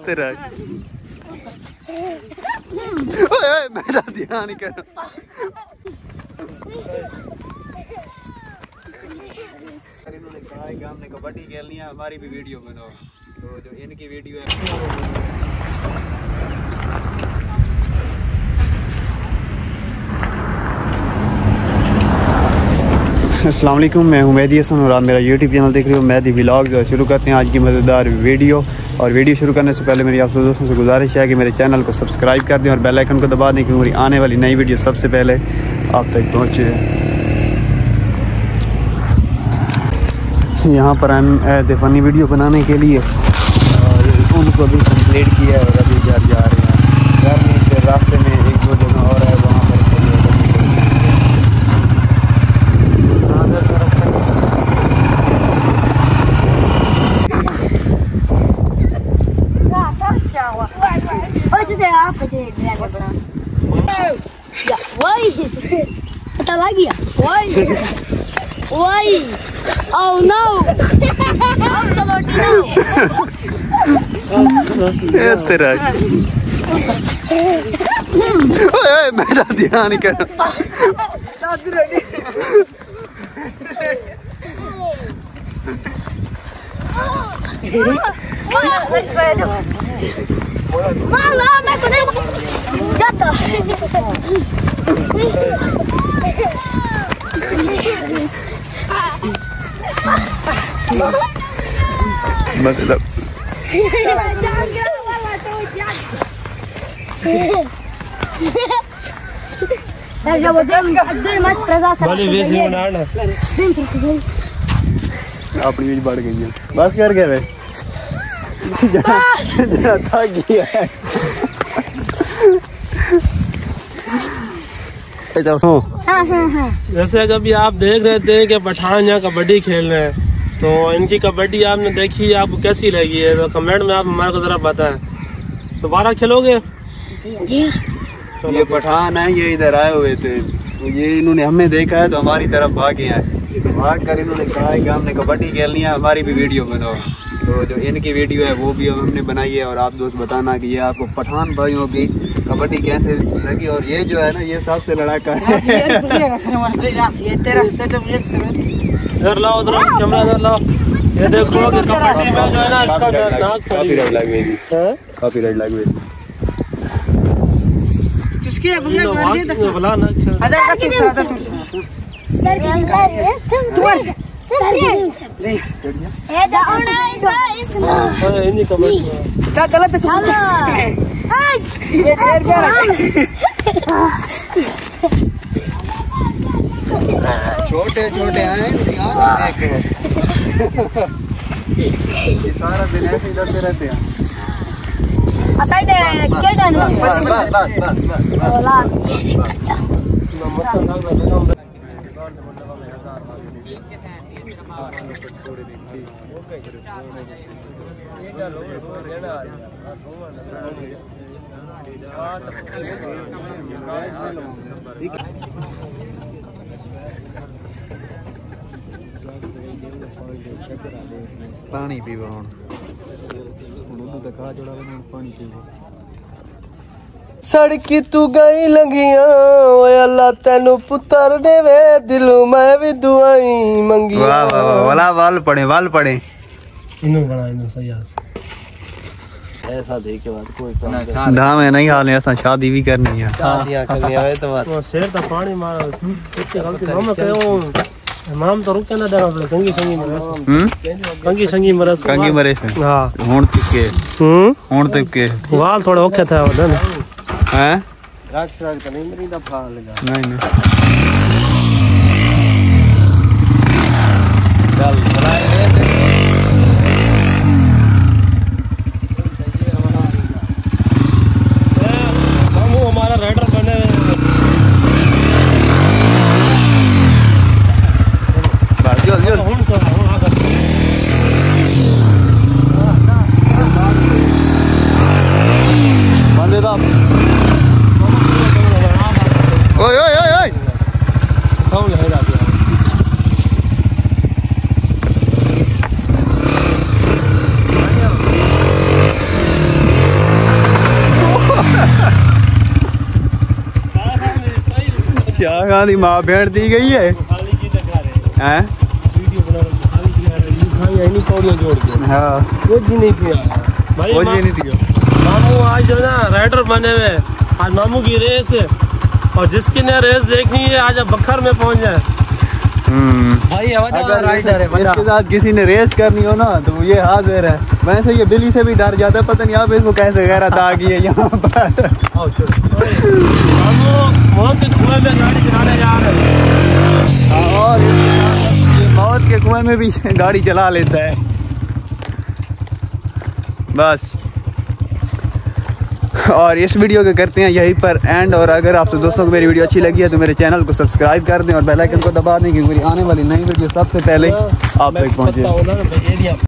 तेरा ओए मेरा ध्यान करो। इन्होंने कहा है कि हमने कबड्डी खेलनी है, हमारी भी वीडियो बनाओ। तो जो इनकी वीडियो है अस्सलाम वालेकुम, मैं हूं महदी हसन और आप मेरा यूट्यूब चैनल देख रहे हो महदी व्लॉग्स। और शुरू करते हैं आज की मज़ेदार वीडियो। और वीडियो शुरू करने से पहले मेरी आप दोस्तों से गुजारिश है कि मेरे चैनल को सब्सक्राइब कर दें और बेल आइकन को दबा दें, क्योंकि मेरी आने वाली नई वीडियो सबसे पहले आप तक पहुँचे। यहाँ पर हम फ़नी वीडियो बनाने के लिए और उनको भी कंप्लीट किया है और अभी घर जा रहे हैं। घर में फिर रास्ते में एक दो जगह और है, वहाँ पर पता लग गया। वही oh no तेरा ओए मेरा ध्यान करो। जाता मतलब अपनी भी बढ़ गई है। बस कर गए वे थक गया है। जैसे कभी आप देख रहे थे कि पठान यहाँ कबड्डी खेल रहे हैं, तो इनकी कबड्डी आपने देखी, आपको कैसी लगी है तो कमेंट में आप हमारे को जरा बताएं। दोबारा खेलोगे? जी। ये पठान है, ये इधर आए हुए थे, तो ये इन्होंने हमें देखा है तो हमारी तरफ भागे हैं। भाग कर इन्होंने कहा है कि हमने कबड्डी खेलनी है, हमारी भी वीडियो बनाओ। तो जो इनकी वीडियो है वो भी हमने बनाई है और आप दोस्त बताना कि ये आपको पठान भाइयों की कबड्डी कैसे लगी। और ये जो है ना, ये सबसे लड़ाका है। इधर लाओ, इधर कैमरा इधर लाओ। ये देखो कि कबड्डी में जो है ना, इसका डांस कॉपीराइट लग गई, कॉपीराइट लग गई। छोटे छोटे हैं, सारा दिन ऐसे ही लड़ते रहते हैं। पानी पीवो हुण पानी पीवो। सड़की तू गई लंगिया अल्लाह तेनू पुत्र देवे, दिलों मैं भी दुआई मंगी। वाह वाह वाह, वाल पड़े सही ऐसा देख के बाद कोई दाम है नहीं हाल ऐसा शादी भी करनी है। तो शेर तो पानी मारो माम तो रुके ना देना पड़े। कंगी मरे से हां हुण तक के वाल थोड़े ओखे थे वो ना हैं राख तो नहीं मेरी दा फा लगा नहीं चल बनाए हमारा राइडर बने ओए ओए ओए ना दी माँ भेड़ दी गई है हैं? हाँ कुछ नहीं किया भाई, वो ये नहीं दिया। मामू आज जो ना राइडर बने हुए, आज मामू की रेस है और जिसकी ने रेस देखनी है आज अब बखर में पहुंच जाए। भाई अगर इसके साथ किसी ने रेस करनी हो ना तो ये हाजिर है। वैसे ये बिल्ली से भी डर जाता है, पता नहीं आप इसको कैसे गैरत आ गई है यहाँ पर। मामू के कुएं में गाड़ी चलाने जा रहे हैं और ये मौत के कुएं में भी गाड़ी चला लेता है बस। और इस वीडियो के करते हैं यहीं पर एंड। और अगर आपसे दोस्तों को मेरी वीडियो अच्छी लगी है तो मेरे चैनल को सब्सक्राइब कर दें और बेल आइकन को दबा दें क्योंकि मेरी आने वाली नई वीडियो सबसे पहले आप तक पहुंचे।